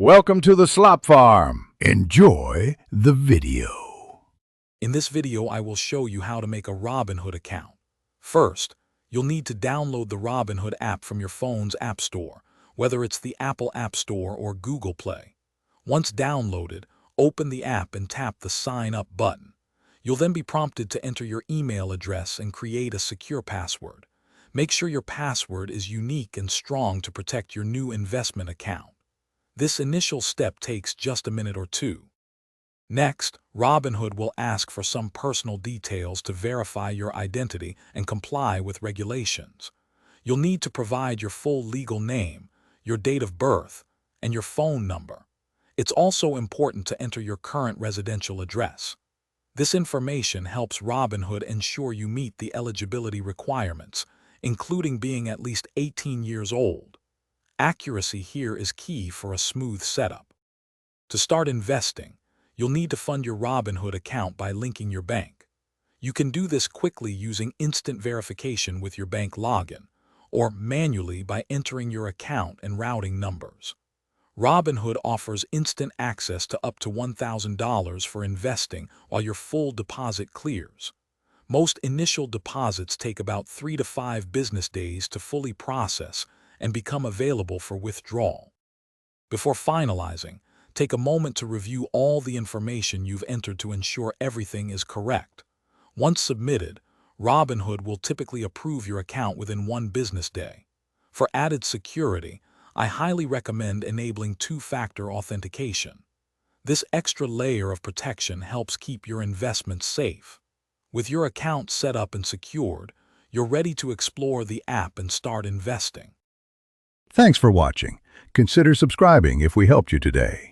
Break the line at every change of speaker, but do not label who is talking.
Welcome to the Slop Farm. Enjoy the video.
In this video, I will show you how to make a Robinhood account. First, you'll need to download the Robinhood app from your phone's App Store, whether it's the Apple App Store or Google Play. Once downloaded, open the app and tap the Sign Up button. You'll then be prompted to enter your email address and create a secure password. Make sure your password is unique and strong to protect your new investment account. This initial step takes just a minute or two. Next, Robinhood will ask for some personal details to verify your identity and comply with regulations. You'll need to provide your full legal name, your date of birth, and your phone number. It's also important to enter your current residential address. This information helps Robinhood ensure you meet the eligibility requirements, including being at least 18 years old. Accuracy here is key for a smooth setup. To start investing, you'll need to fund your Robinhood account by linking your bank. You can do this quickly using instant verification with your bank login, or manually by entering your account and routing numbers. Robinhood offers instant access to up to $1,000 for investing while your full deposit clears. Most initial deposits take about 3 to 5 business days to fully process and become available for withdrawal. Before finalizing, take a moment to review all the information you've entered to ensure everything is correct. Once submitted, Robinhood will typically approve your account within 1 business day. For added security, I highly recommend enabling 2-factor authentication. This extra layer of protection helps keep your investments safe. With your account set up and secured, you're ready to explore the app and start investing.
Thanks for watching. Consider subscribing if we helped you today.